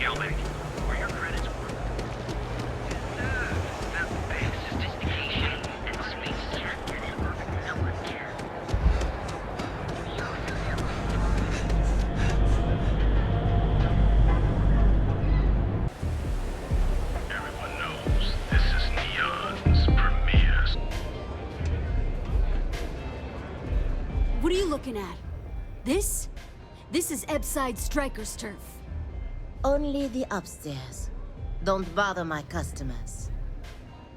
gentlemen, for your credits were the best sophistication and space security no one can. Everyone knows this is Neon's premiere. What are you looking at? This? This is Ebbside Strikers turf. Only the upstairs. Don't bother my customers.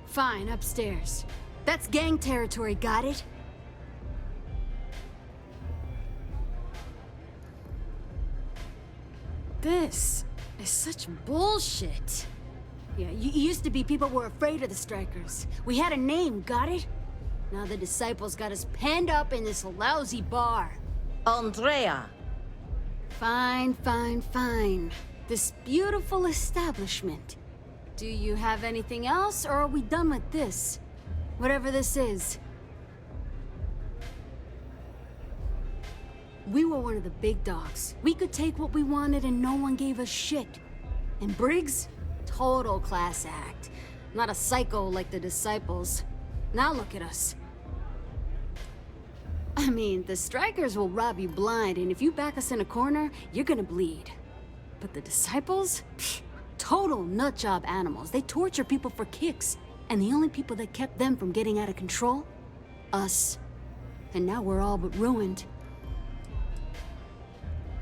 Fine, upstairs. That's gang territory, got it? This is such bullshit. Yeah, used to be people were afraid of the Strikers. We had a name, got it? Now the Disciples got us penned up in this lousy bar. Andrea! Fine, fine, fine. This beautiful establishment. Do you have anything else, or are we done with this? Whatever this is. We were one of the big dogs. We could take what we wanted and no one gave us shit. And Briggs? Total class act. Not a psycho like the Disciples. Now look at us. I mean, the Strikers will rob you blind, and if you back us in a corner, you're gonna bleed. But the Disciples? Pfft, total nutjob animals. They torture people for kicks. And the only people that kept them from getting out of control? Us. And now we're all but ruined.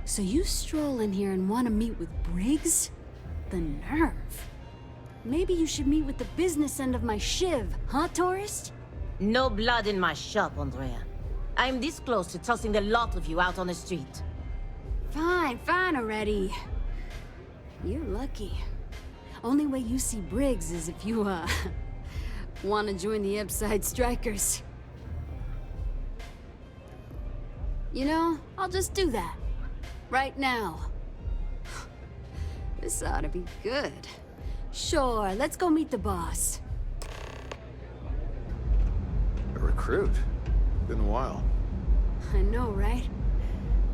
So you stroll in here and want to meet with Briggs? The nerve. Maybe you should meet with the business end of my shiv, huh, tourist? No blood in my shop, Andrea. I'm this close to tossing the lot of you out on the street. Fine, fine already. You're lucky. Only way you see Briggs is if you, want to join the Ebbside Strikers. You know, I'll just do that. Right now. This ought to be good. Sure, let's go meet the boss. A recruit? Been a while. I know, right?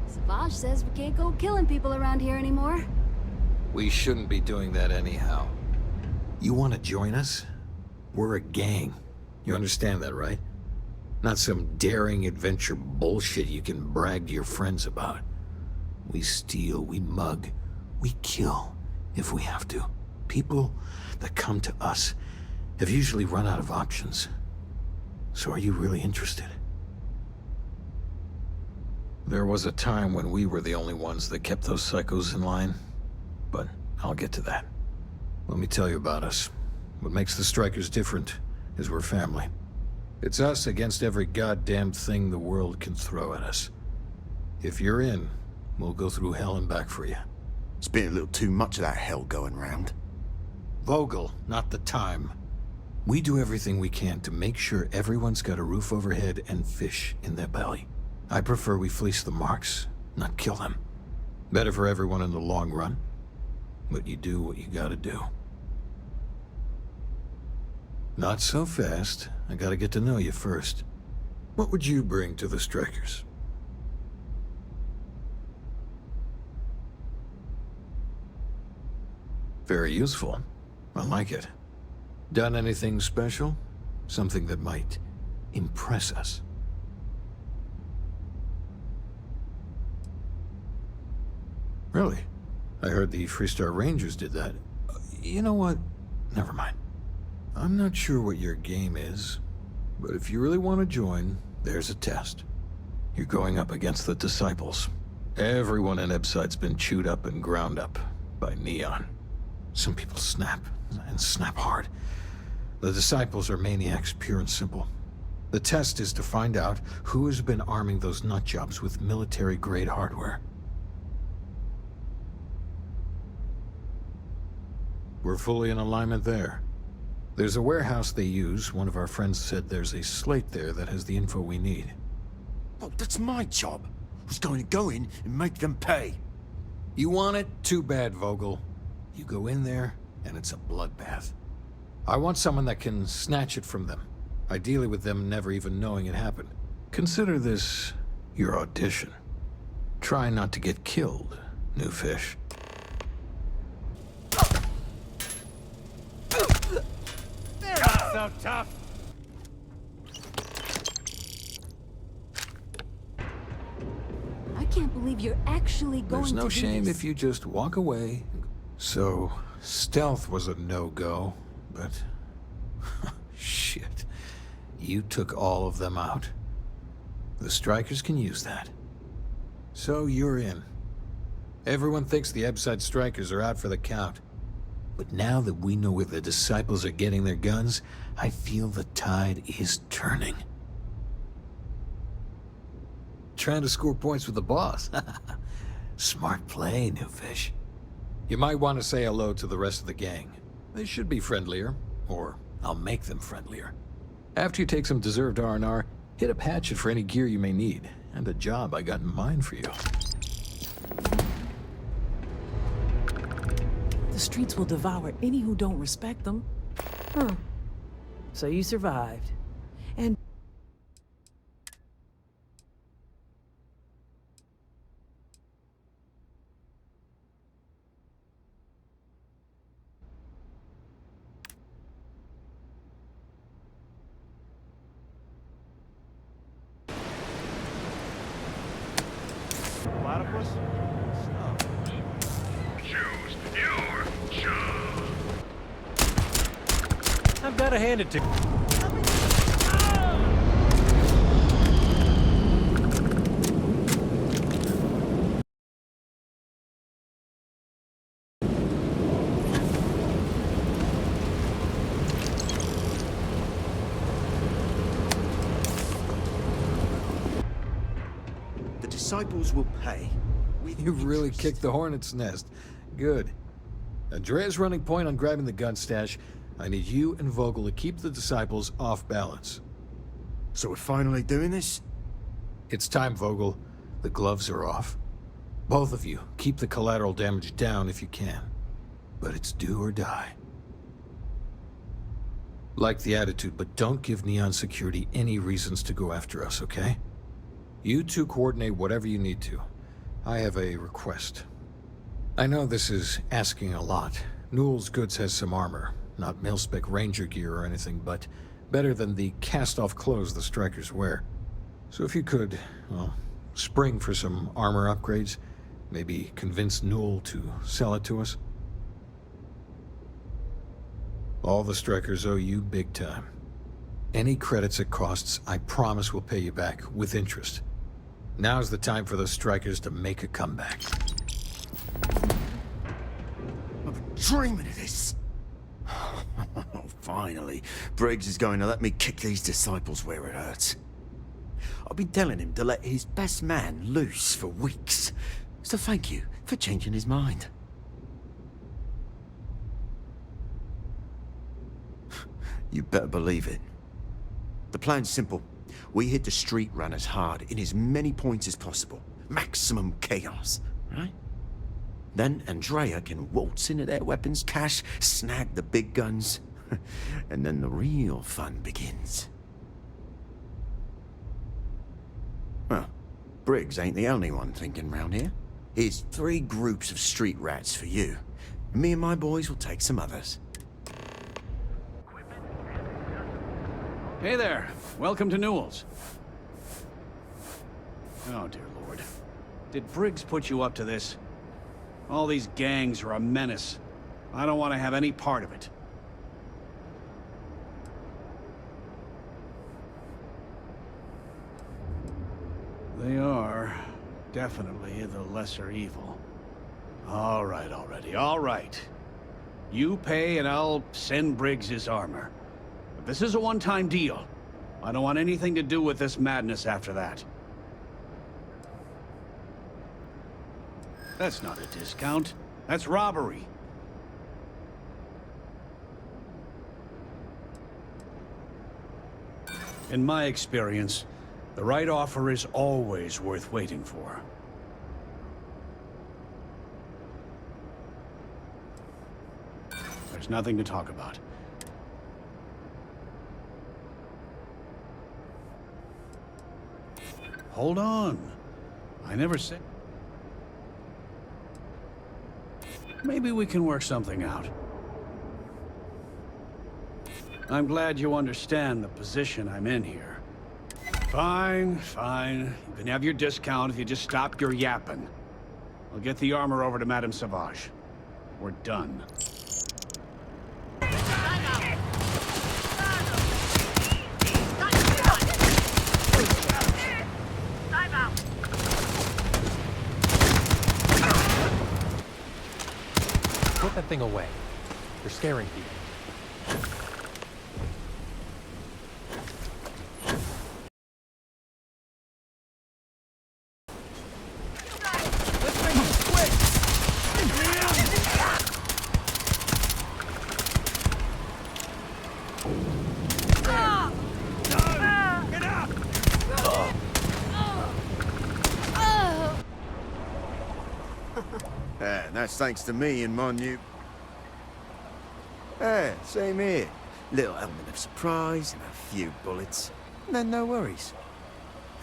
Sauvages says we can't go killing people around here anymore. We shouldn't be doing that anyhow. You want to join us? We're a gang. You understand that, right? Not some daring adventure bullshit you can brag to your friends about. We steal, we mug, we kill, if we have to. People that come to us have usually run out of options. So are you really interested? There was a time when we were the only ones that kept those psychos in line, but I'll get to that. Let me tell you about us. What makes the Strikers different is we're family. It's us against every goddamn thing the world can throw at us. If you're in, we'll go through hell and back for you. It's been a little too much of that hell going round. Vogel, not the time. We do everything we can to make sure everyone's got a roof overhead and fish in their belly. I prefer we fleece the marks, not kill them. Better for everyone in the long run. But you do what you gotta do. Not so fast. I gotta get to know you first. What would you bring to the Strikers? Very useful. I like it. Done anything special? Something that might impress us? Really? I heard the Freestar Rangers did that. You know what? Never mind. I'm not sure what your game is, but if you really want to join, there's a test. You're going up against the Disciples. Everyone in Ebbside's been chewed up and ground up by Neon. Some people snap, and snap hard. The Disciples are maniacs, pure and simple. The test is to find out who has been arming those nutjobs with military-grade hardware. We're fully in alignment there. There's a warehouse they use. One of our friends said there's a slate there that has the info we need. Oh, that's my job. I was going to go in and make them pay. You want it? Too bad, Vogel. You go in there, and it's a bloodbath. I want someone that can snatch it from them. Ideally with them never even knowing it happened. Consider this your audition. Try not to get killed, new fish. so tough? I can't believe you're actually going There's to no do shame this. if you just walk away. So, stealth was a no-go, but... shit. You took all of them out. The Strikers can use that. So you're in. Everyone thinks the Ebbside Strikers are out for the count. But now that we know where the Disciples are getting their guns, I feel the tide is turning. Trying to score points with the boss. Smart play, new fish. You might want to say hello to the rest of the gang. They should be friendlier, or I'll make them friendlier. After you take some deserved R&R, hit up Hatchet for any gear you may need, and a job I got in mind for you. The streets will devour any who don't respect them. Huh. So you survived. And Platypus? Oh. Choose your job. I've got to hand it to... The Disciples will pay. You really kicked the hornet's nest. Good. Andrea's running point on grabbing the gun stash. I need you and Vogel to keep the Disciples off balance. So we're finally doing this? It's time, Vogel. The gloves are off. Both of you, keep the collateral damage down if you can. But it's do or die. Like the attitude, but don't give Neon Security any reasons to go after us, okay? You two coordinate whatever you need to. I have a request. I know this is asking a lot. Newell's Goods has some armor. Not mil-spec ranger gear or anything, but better than the cast-off clothes the Strikers wear. So if you could, well, spring for some armor upgrades, maybe convince Newell to sell it to us. All the Strikers owe you big time. Any credits it costs, I promise we'll pay you back, with interest. Now's the time for the Strikers to make a comeback. I've been dreaming of this. Finally, Briggs is going to let me kick these Disciples where it hurts. I've been telling him to let his best man loose for weeks. So thank you for changing his mind. You better believe it. The plan's simple. We hit the street runners hard in as many points as possible. Maximum chaos, right? Then Andrea can waltz into their weapons cache, snag the big guns, and then the real fun begins. Well, Briggs ain't the only one thinking round here. Here's 3 groups of street rats for you. Me and my boys will take some others. Hey there. Welcome to Newell's. Oh, dear Lord. Did Briggs put you up to this? All these gangs are a menace. I don't want to have any part of it. They are definitely the lesser evil. All right, already, all right. You pay and I'll send Briggs his armor. But this is a one-time deal. I don't want anything to do with this madness after that. That's not a discount. That's robbery. In my experience, the right offer is always worth waiting for. There's nothing to talk about. Hold on. I never said... Maybe we can work something out. I'm glad you understand the position I'm in here. Fine, fine. You can have your discount if you just stop your yapping. I'll get the armor over to Madame Sauvage. We're done. Put that thing away. You're scaring people. That's thanks to me and my new... Same here. Little element of surprise and a few bullets. And then no worries.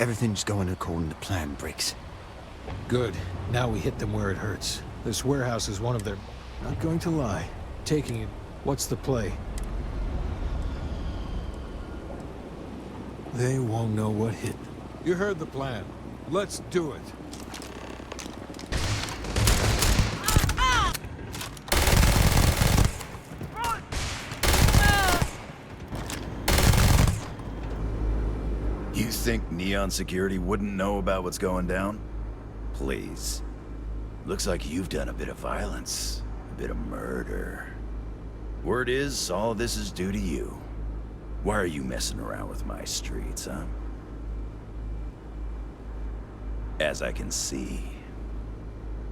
Everything's going according to plan, Briggs. Good. Now we hit them where it hurts. This warehouse is one of their... Not going to lie. Taking it. What's the play? They won't know what hit. You heard the plan. Let's do it. You think Neon Security wouldn't know about what's going down? Please. Looks like you've done a bit of violence, a bit of murder. Word is, all of this is due to you. Why are you messing around with my streets, huh? As I can see.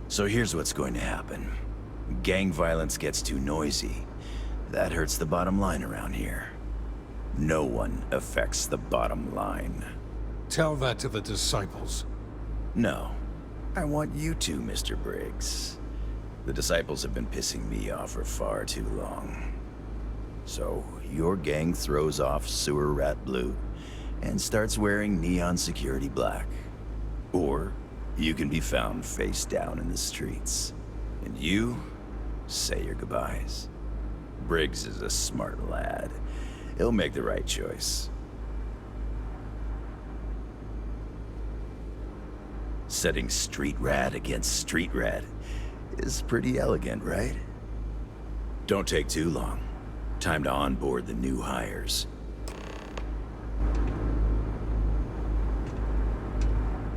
So here's what's going to happen. Gang violence gets too noisy. That hurts the bottom line around here. No one affects the bottom line. Tell that to the Disciples. No. I want you to, Mr. Briggs. The Disciples have been pissing me off for far too long. So, your gang throws off Sewer Rat Blue and starts wearing Neon Security Black. Or, you can be found face down in the streets. And you say your goodbyes. Briggs is a smart lad. He'll make the right choice. Setting street rat against street rat is pretty elegant, right? Don't take too long. Time to onboard the new hires.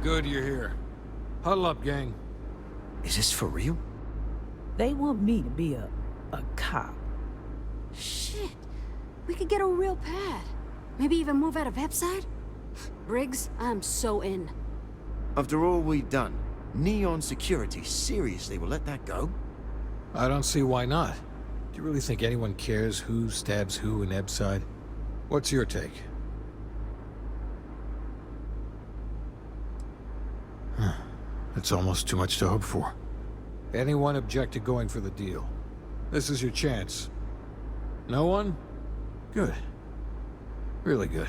Good you're here. Huddle up, gang. Is this for real? They want me to be a cop. Shit. We could get a real pad. Maybe even move out of Ebbside? Briggs, I'm so in. After all we've done, Neon Security seriously will let that go? I don't see why not. Do you really think anyone cares who stabs who in Ebbside? What's your take? It's almost too much to hope for. Anyone object to going for the deal? This is your chance. No one? Good. Really good.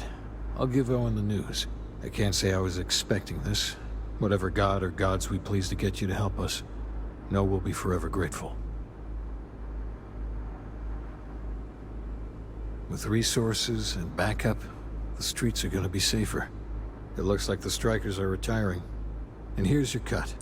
I'll give Owen the news. I can't say I was expecting this. Whatever god or gods we please to get you to help us, know we'll be forever grateful. With resources and backup, the streets are gonna be safer. It looks like the Strikers are retiring. And here's your cut.